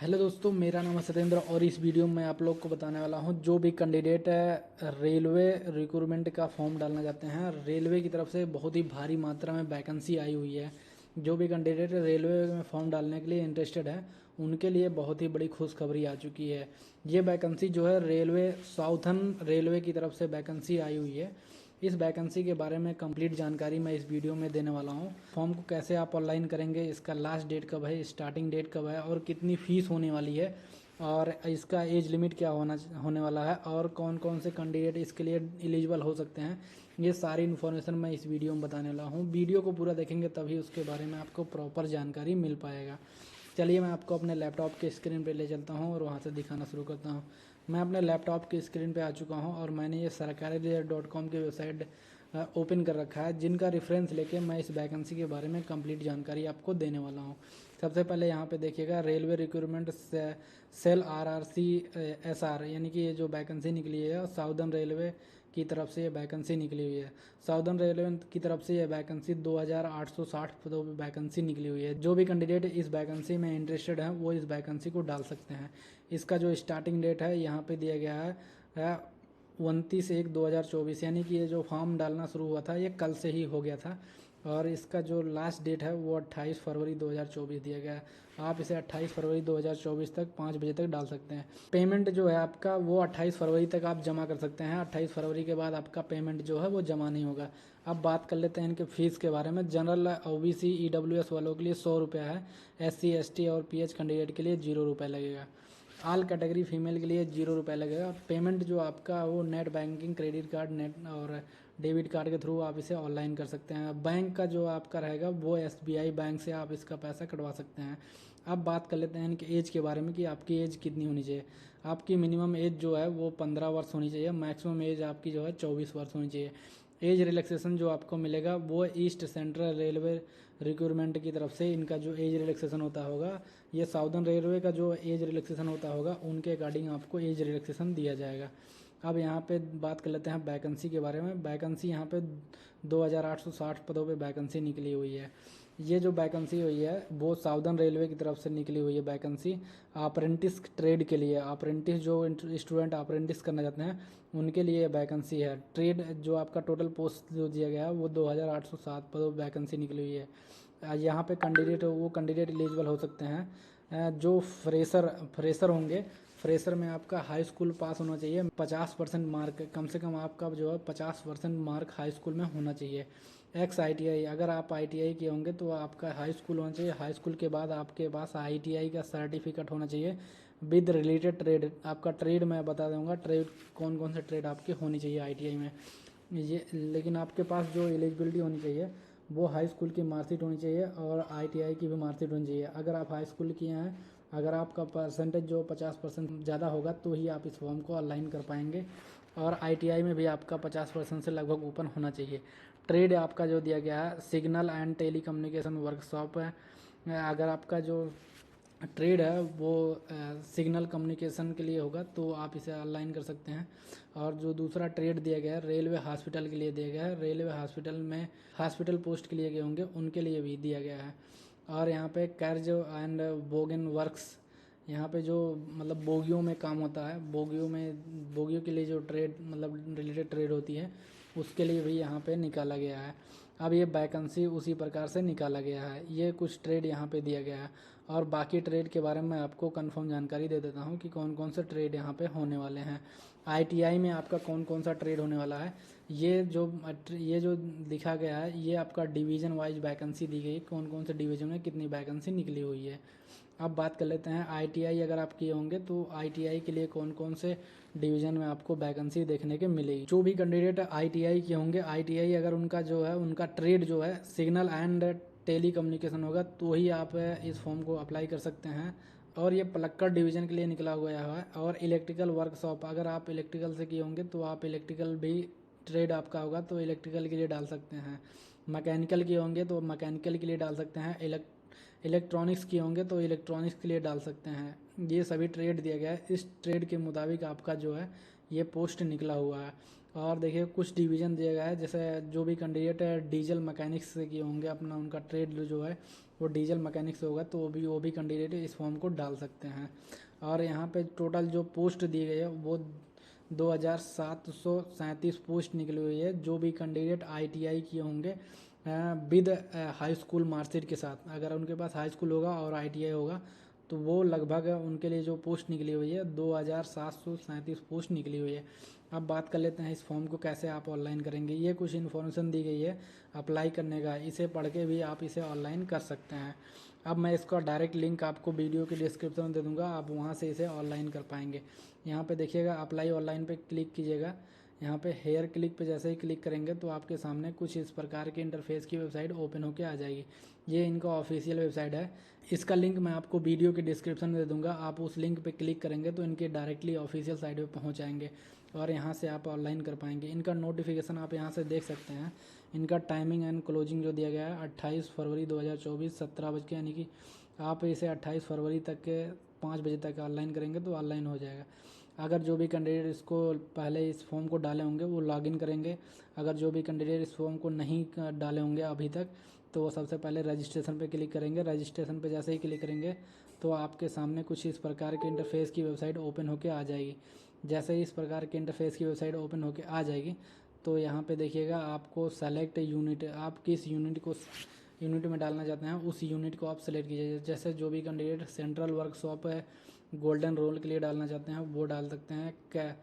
Hello दोस्तों, मेरा नाम है सत्येंद्र और इस वीडियो में आप लोग को बताने वाला हूं जो भी कैंडिडेट रेलवे रिक्रूटमेंट का फॉर्म डालना चाहते हैं। रेलवे की तरफ से बहुत ही भारी मात्रा में वैकेंसी आई हुई है। जो भी कैंडिडेट रेलवे में फॉर्म डालने के लिए इंटरेस्टेड है उनके लिए बहुत ही बड़ी खुशखबरी आ चुकी है। ये वैकेंसी जो है रेलवे साउथर्न रेलवे की तरफ से वैकेंसी आई हुई है। इस वैकेंसी के बारे में कंप्लीट जानकारी मैं इस वीडियो में देने वाला हूं। फॉर्म को कैसे आप ऑनलाइन करेंगे, इसका लास्ट डेट कब है, स्टार्टिंग डेट कब है और कितनी फ़ीस होने वाली है और इसका एज लिमिट क्या होने वाला है और कौन कौन से कैंडिडेट इसके लिए एलिजिबल हो सकते हैं, ये सारी इन्फॉर्मेशन मैं इस वीडियो में बताने वाला हूँ। वीडियो को पूरा देखेंगे तभी उसके बारे में आपको प्रॉपर जानकारी मिल पाएगा। चलिए मैं आपको अपने लैपटॉप के स्क्रीन पे ले चलता हूँ और वहाँ से दिखाना शुरू करता हूँ। मैं अपने लैपटॉप की स्क्रीन पे आ चुका हूँ और मैंने ये सरकारी.com की वेबसाइट ओपन कर रखा है, जिनका रेफरेंस लेके मैं इस वैकेंसी के बारे में कंप्लीट जानकारी आपको देने वाला हूँ। सबसे पहले यहाँ पे देखिएगा रेलवे रिक्रूटमेंट सेल RRCSR, यानी कि ये जो वैकेंसी निकली है साउदर्न रेलवे की तरफ से ये वैकेंसी निकली हुई है। साउदर्न रेलवे की तरफ से ये वैकेंसी 2860 पदों पर वैकेंसी निकली हुई है। जो भी कैंडिडेट इस वैकेंसी में इंटरेस्टेड है वो इस वैकेंसी को डाल सकते हैं। इसका जो स्टार्टिंग डेट है यहाँ पे दिया गया है 29/1/2024, यानी कि ये जो फॉर्म डालना शुरू हुआ था ये कल से ही हो गया था और इसका जो लास्ट डेट है वो 28 फरवरी 2024 दिया गया है। आप इसे 28 फरवरी 2024 तक 5 बजे तक डाल सकते हैं। पेमेंट जो है आपका वो 28 फरवरी तक आप जमा कर सकते हैं। 28 फरवरी के बाद आपका पेमेंट जो है वो जमा नहीं होगा। अब बात कर लेते हैं इनके फीस के बारे में। जनरल OBC EWS वालों के लिए 100 रुपये है। SC ST और PH कैंडिडेट के लिए 0 रुपये लगेगा। ऑल कैटेगरी फीमेल के लिए 0 रुपये लगेगा। पेमेंट जो आपका वो net banking, credit card, net और डेबिट कार्ड के थ्रू आप इसे ऑनलाइन कर सकते हैं। बैंक का जो आपका रहेगा वो SBI बैंक से आप इसका पैसा कटवा सकते हैं। अब बात कर लेते हैं इनके एज के बारे में कि आपकी एज कितनी होनी चाहिए। आपकी मिनिमम एज जो है वो 15 वर्ष होनी चाहिए। मैक्सिमम एज आपकी जो है 24 वर्ष होनी चाहिए। एज रिलैक्सेशन जो आपको मिलेगा वो ईस्ट सेंट्रल रेलवे रिक्रूटमेंट की तरफ से इनका जो एज रिलैक्सेशन होता होगा, ये साउदर्न रेलवे का जो एज रिलैक्सेशन होता होगा उनके अकॉर्डिंग आपको एज रिलैक्सेशन दिया जाएगा। अब यहाँ पे बात कर लेते हैं वैकेंसी के बारे में। वैकेंसी यहाँ पे 2860 पदों पे वैकेंसी निकली हुई है। ये जो वैकेंसी हुई है वो साउदर्न रेलवे की तरफ से निकली हुई है वैकेंसी अप्रेंटिस ट्रेड के लिए। अप्रेंटिस जो स्टूडेंट अप्रेंटिस करना चाहते हैं उनके लिए वैकेंसी है। ट्रेड जो आपका टोटल पोस्ट जो दिया गया है वो 2807 पदों वैकेंसी निकली हुई है। यहाँ पे कैंडिडेट एलिजिबल हो सकते हैं जो फ्रेशर होंगे। फ्रेशर में आपका हाई स्कूल पास होना चाहिए। 50% मार्क कम से कम आपका जो है 50% मार्क हाई स्कूल में होना चाहिए। ITI, अगर आप ITI के होंगे तो आपका हाई स्कूल होना चाहिए। हाई स्कूल के बाद आपके पास ITI का सर्टिफिकेट होना चाहिए विद रिलेटेड ट्रेड। आपका ट्रेड मैं बता दूंगा ट्रेड कौन कौन से ट्रेड आपके होनी चाहिए ITI में ये। लेकिन आपके पास जो एलिजिबिलिटी होनी चाहिए वो हाई स्कूल की मार्कशीट होनी चाहिए और ITI की भी मार्कशीट होनी चाहिए। अगर आप हाई स्कूल किए हैं, अगर आपका परसेंटेज जो 50% ज़्यादा होगा तो ही आप इस फॉर्म को ऑनलाइन कर पाएंगे और ITI में भी आपका 50% से लगभग ऊपर होना चाहिए। ट्रेड आपका जो दिया गया है signal and telecommunication workshop है। अगर आपका जो ट्रेड है वो सिग्नल कम्युनिकेशन के लिए होगा तो आप इसे ऑनलाइन कर सकते हैं। और जो दूसरा ट्रेड दिया गया है रेलवे हॉस्पिटल के लिए दिया गया है। रेलवे हॉस्पिटल में हॉस्पिटल पोस्ट के लिए गए होंगे उनके लिए भी दिया गया है। और यहाँ पे कैर्ज एंड बोगन वर्क्स, यहाँ पे जो मतलब बोगियों में काम होता है, बोगियों के लिए जो ट्रेड मतलब रिलेटेड ट्रेड होती है उसके लिए भी यहाँ पे निकाला गया है। अब ये वैकेंसी उसी प्रकार से निकाला गया है। ये कुछ ट्रेड यहाँ पे दिया गया है और बाकी ट्रेड के बारे में मैं आपको कंफर्म जानकारी दे देता हूँ कि कौन कौन से ट्रेड यहाँ पे होने वाले हैं। ITI में आपका कौन कौन सा ट्रेड होने वाला है ये जो लिखा गया है ये आपका डिवीज़न वाइज वैकेंसी दी गई, कौन कौन से डिवीज़न में कितनी वैकेंसी निकली हुई है। अब बात कर लेते हैं ITI अगर आप किए होंगे तो ITI के लिए कौन कौन से डिवीज़न में आपको वैकेंसी देखने के मिलेगी। जो भी कैंडिडेट ITI किए होंगे, ITI अगर उनका जो है उनका ट्रेड जो है सिग्नल एंड टेली कम्युनिकेशन होगा तो ही आप इस फॉर्म को अप्लाई कर सकते हैं। और ये पलक्कड़ डिवीज़न के लिए निकला हुआ है। और इलेक्ट्रिकल वर्कशॉप, अगर आप इलेक्ट्रिकल से किए होंगे तो आप इलेक्ट्रिकल भी ट्रेड आपका होगा तो इलेक्ट्रिकल के लिए डाल सकते हैं। मैकेनिकल किए होंगे तो मैकेनिकल के लिए डाल सकते हैं। इलेक्ट्रॉनिक्स किए होंगे तो इलेक्ट्रॉनिक्स के लिए डाल सकते हैं। ये सभी ट्रेड दिया गया है। इस ट्रेड के मुताबिक आपका जो है ये पोस्ट निकला हुआ है। और देखिए कुछ डिवीज़न दिया गया है, जैसे जो भी कैंडिडेट डीजल मैकेनिक्स से किए होंगे, अपना उनका ट्रेड जो है वो डीजल मैकेनिक्स होगा, तो वो भी कैंडिडेट इस फॉर्म को डाल सकते हैं। और यहाँ पे टोटल जो पोस्ट दी गई है वो 2737 पोस्ट निकली हुई है। जो भी कैंडिडेट ITI किए होंगे विद हाई स्कूल मार्कशीट के साथ, अगर उनके पास हाई स्कूल होगा और ITI होगा तो वो लगभग उनके लिए जो पोस्ट निकली हुई है 2737 पोस्ट निकली हुई है। अब बात कर लेते हैं इस फॉर्म को कैसे आप ऑनलाइन करेंगे। ये कुछ इन्फॉर्मेशन दी गई है अप्लाई करने का, इसे पढ़ के भी आप इसे ऑनलाइन कर सकते हैं। अब मैं इसका डायरेक्ट लिंक आपको वीडियो के डिस्क्रिप्शन में दे दूंगा, आप वहाँ से इसे ऑनलाइन कर पाएंगे। यहाँ पे देखिएगा अप्लाई ऑनलाइन पे क्लिक कीजिएगा। यहाँ पे हेयर क्लिक पे जैसे ही क्लिक करेंगे तो आपके सामने कुछ इस प्रकार के इंटरफेस की वेबसाइट ओपन होकर आ जाएगी। ये इनका ऑफिशियल वेबसाइट है, इसका लिंक मैं आपको वीडियो के डिस्क्रिप्शन में दे दूंगा। आप उस लिंक पे क्लिक करेंगे तो इनके डायरेक्टली ऑफिशियल साइट पे पहुँच जाएंगे और यहाँ से आप ऑनलाइन कर पाएंगे। इनका नोटिफिकेशन आप यहाँ से देख सकते हैं। इनका टाइमिंग एंड क्लोजिंग जो दिया गया है 28 फरवरी 2024 17 बज के, यानी कि आप इसे 28 फरवरी तक के 5 बजे तक ऑनलाइन करेंगे तो ऑनलाइन हो जाएगा। अगर जो भी कैंडिडेट इसको पहले इस फॉर्म को डाले होंगे वो लॉगिन करेंगे। अगर जो भी कैंडिडेट इस फॉर्म को नहीं डाले होंगे अभी तक तो वो सबसे पहले रजिस्ट्रेशन पे क्लिक करेंगे। रजिस्ट्रेशन पे जैसे ही क्लिक करेंगे तो आपके सामने कुछ इस प्रकार के इंटरफेस की वेबसाइट ओपन होकर आ जाएगी। जैसे ही इस प्रकार के इंटरफेस की वेबसाइट ओपन होकर आ जाएगी तो यहाँ पे देखिएगा आपको सेलेक्ट यूनिट, आप किस यूनिट में डालना चाहते हैं उस यूनिट को आप सेलेक्ट कीजिए। जैसे जो भी कैंडिडेट सेंट्रल वर्कशॉप है गोल्डन रोल के लिए डालना चाहते हैं वो डाल सकते हैं।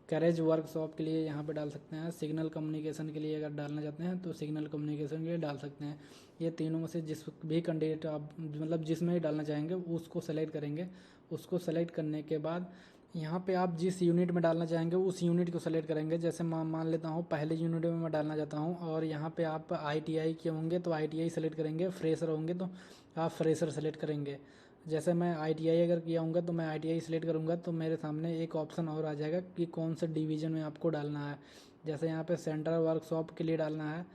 कैरेज वर्कशॉप के लिए यहाँ पे डाल सकते हैं। सिग्नल कम्युनिकेशन के लिए अगर डालना चाहते हैं तो सिग्नल कम्युनिकेशन के लिए डाल सकते हैं। ये तीनों में से जिस भी कैंडिडेट आप मतलब जिसमें ही डालना चाहेंगे उसको सेलेक्ट करेंगे। उसको सेलेक्ट करने के बाद यहाँ पे आप जिस यूनिट में डालना चाहेंगे उस यूनिट को सेलेक्ट करेंगे। जैसे मान लेता हूँ पहले यूनिट में मैं डालना चाहता हूँ और यहाँ पे आप ITI के होंगे तो ITI सेलेक्ट करेंगे, फ्रेशर होंगे तो आप फ्रेशर सेलेक्ट करेंगे। जैसे मैं ITI अगर किया हूँगा तो मैं ITI सेलेक्ट करूँगा तो मेरे सामने एक ऑप्शन और आ जाएगा कि कौन से डिवीज़न में आपको डालना है। जैसे यहाँ पे सेंट्रल वर्कशॉप के लिए डालना है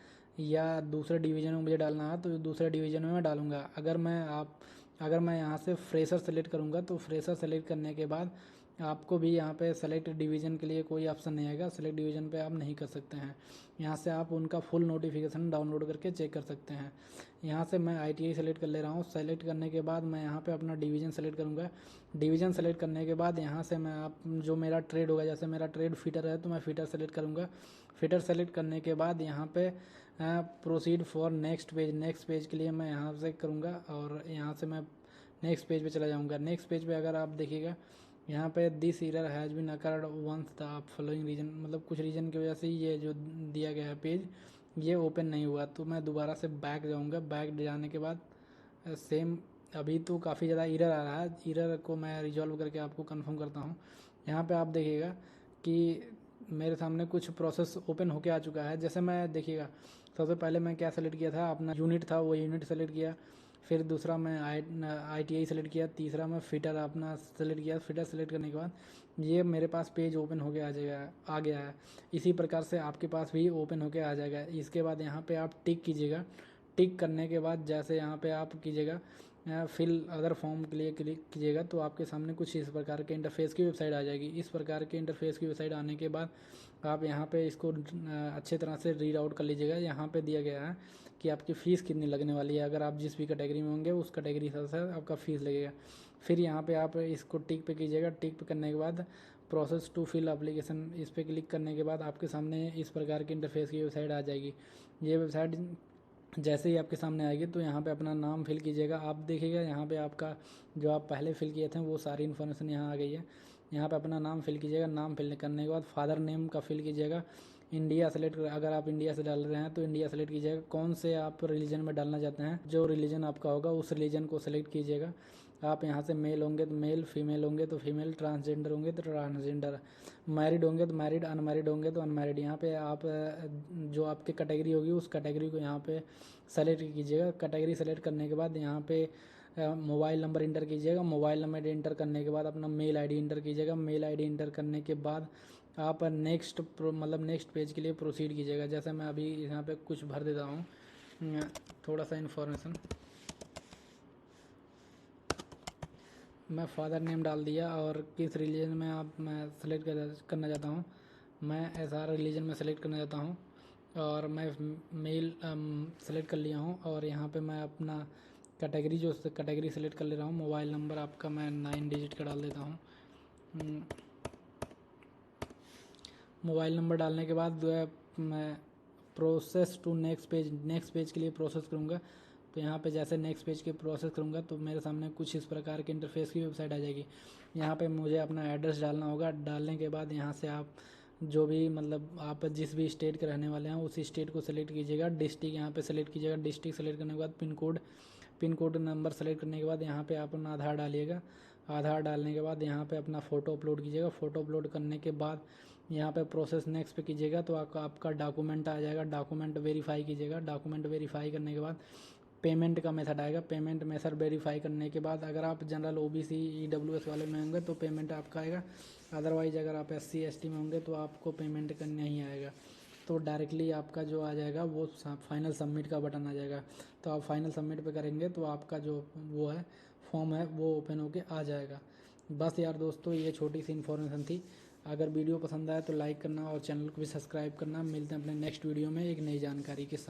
या दूसरे डिवीज़न में मुझे डालना है तो दूसरे डिवीज़न में मैं डालूँगा। अगर मैं यहाँ से फ्रेशर सेलेक्ट करूँगा तो फ्रेशर सेलेक्ट करने के बाद आपको भी यहाँ पे सेलेक्ट डिवीज़न के लिए कोई ऑप्शन नहीं आएगा, सेलेक्ट डिवीज़न पे आप नहीं कर सकते हैं। यहाँ से आप उनका फुल नोटिफिकेशन डाउनलोड करके चेक कर सकते हैं। यहाँ से मैं ITI सेलेक्ट कर ले रहा हूँ। सेलेक्ट करने के बाद मैं यहाँ पे अपना डिवीज़न सेलेक्ट करूँगा। डिवीज़न सेलेक्ट करने के बाद यहाँ से मैं जो मेरा ट्रेड होगा, जैसे मेरा ट्रेड फिटर है तो मैं फिटर सेलेक्ट करूँगा। फिटर सेलेक्ट करने के बाद यहाँ पे प्रोसीड फॉर नेक्स्ट पेज के लिए मैं यहाँ से करूँगा और यहाँ से मैं नेक्स्ट पेज पे चला जाऊँगा। नेक्स्ट पेज पे अगर आप देखिएगा यहाँ पे this error has been occurred once the following reason, मतलब कुछ रीजन की वजह से ये जो दिया गया है पेज ये ओपन नहीं हुआ। तो मैं दोबारा से बैक जाऊँगा। बैक जाने के बाद सेम अभी तो काफ़ी ज़्यादा एरर आ रहा है, एरर को मैं रिजॉल्व करके आपको कंफर्म करता हूँ। यहाँ पे आप देखिएगा कि मेरे सामने कुछ प्रोसेस ओपन होके आ चुका है। जैसे मैं देखिएगा सबसे पहले मैं क्या सेलेक्ट किया था, अपना यूनिट था वो यूनिट सेलेक्ट किया। फिर दूसरा मैं ITI सेलेक्ट किया। तीसरा मैं फिटर अपना सेलेक्ट किया। फिटर सेलेक्ट करने के बाद ये मेरे पास पेज ओपन होके आ गया है। इसी प्रकार से आपके पास भी ओपन होके आ जाएगा। इसके बाद यहाँ पे आप टिक कीजिएगा। टिक करने के बाद जैसे यहाँ पे आप कीजिएगा फिल अदर फॉर्म के लिए क्लिक कीजिएगा तो आपके सामने कुछ इस प्रकार के इंटरफेस की वेबसाइट आ जाएगी। इस प्रकार के इंटरफेस की वेबसाइट आने के बाद आप यहाँ पे इसको अच्छे तरह से रीड आउट कर लीजिएगा। यहाँ पे दिया गया है कि आपकी फ़ीस कितनी लगने वाली है। अगर आप जिस भी कैटेगरी में होंगे उस कैटेगरी से आपका फ़ीस लगेगा। फिर यहाँ पे आप इसको टिक पे कीजिएगा। टिक पे करने के बाद प्रोसेस टू फिल एप्लीकेशन, इस पर क्लिक करने के बाद आपके सामने इस प्रकार की इंटरफेस की वेबसाइट आ जाएगी। ये वेबसाइट जैसे ही आपके सामने आएगी तो यहाँ पे अपना नाम फिल कीजिएगा। आप देखिएगा यहाँ पे आपका जो आप पहले फिल किए थे वो सारी इन्फॉर्मेशन यहाँ आ गई है। यहाँ पे अपना नाम फिल कीजिएगा। नाम फिल करने के बाद फादर नेम का फिल कीजिएगा। इंडिया सेलेक्ट, अगर आप इंडिया से डाल रहे हैं तो इंडिया सेलेक्ट कीजिएगा। कौन से आप रिलीजन में डालना चाहते हैं, जो रिलीजन आपका होगा उस रिलीजन को सेलेक्ट कीजिएगा। आप यहाँ से मेल होंगे तो मेल, फीमेल होंगे तो फीमेल, ट्रांसजेंडर होंगे तो ट्रांसजेंडर, मैरिड होंगे तो मैरिड, अनमैरिड होंगे तो अनमैरिड। यहाँ पे आप जो आपकी कैटेगरी होगी उस कैटेगरी को यहाँ पे सेलेक्ट कीजिएगा। कैटेगरी सेलेक्ट करने के बाद यहाँ पे मोबाइल नंबर इंटर कीजिएगा। मोबाइल नंबर इंटर करने के बाद अपना मेल ID इंटर कीजिएगा। मेल ID इंटर करने के बाद आप नेक्स्ट पेज के लिए प्रोसीड कीजिएगा। जैसे मैं अभी यहाँ पे कुछ भर देता हूँ थोड़ा सा इन्फॉर्मेशन। मैं फादर नेम डाल दिया और किस रिलीजन में मैं सेलेक्ट करना चाहता हूँ मैं SR रिलीजन में सेलेक्ट करना चाहता हूँ और मैं मेल सेलेक्ट कर लिया हूँ। और यहाँ पे मैं अपना कैटेगरी कैटेगरी सेलेक्ट कर ले रहा हूँ। मोबाइल नंबर आपका मैं 9 डिजिट का डाल देता हूँ। मोबाइल नंबर डालने के बाद मैं प्रोसेस टू नेक्स्ट पेज के लिए प्रोसेस करूँगा। तो यहाँ पे जैसे नेक्स्ट पेज के प्रोसेस करूँगा तो मेरे सामने कुछ इस प्रकार के इंटरफेस की वेबसाइट आ जाएगी। यहाँ पे मुझे अपना एड्रेस डालना होगा। डालने के बाद यहाँ से आप जो भी मतलब आप जिस भी स्टेट के रहने वाले हैं उसी स्टेट को सेलेक्ट कीजिएगा। डिस्ट्रिक्ट यहाँ पे सेलेक्ट कीजिएगा। डिस्ट्रिक्ट सेलेक्ट करने के बाद पिन कोड नंबर सेलेक्ट करने के बाद यहाँ पे आप अपना आधार डालिएगा। आधार डालने के बाद यहाँ पे अपना फ़ोटो अपलोड कीजिएगा। फ़ोटो अपलोड करने के बाद यहाँ पे प्रोसेस नेक्स्ट पे कीजिएगा तो आपका डॉक्यूमेंट आ जाएगा। डॉक्यूमेंट वेरीफाई कीजिएगा। डॉक्यूमेंट वेरीफाई करने के बाद पेमेंट का मेथड आएगा। पेमेंट मेथड वेरीफाई करने के बाद अगर आप जनरल OBC EWS वाले में होंगे तो पेमेंट आपका आएगा। अदरवाइज अगर आप SC ST में होंगे तो आपको पेमेंट करना ही आएगा। तो डायरेक्टली आपका जो आ जाएगा वो फाइनल सबमिट का बटन आ जाएगा। तो आप फाइनल सबमिट पे करेंगे तो आपका जो वो है फॉर्म है वो ओपन होके आ जाएगा। बस यार दोस्तों, ये छोटी सी इन्फॉर्मेशन थी। अगर वीडियो पसंद आए तो लाइक करना और चैनल को भी सब्सक्राइब करना। मिलते हैं अपने नेक्स्ट वीडियो में एक नई जानकारी के साथ।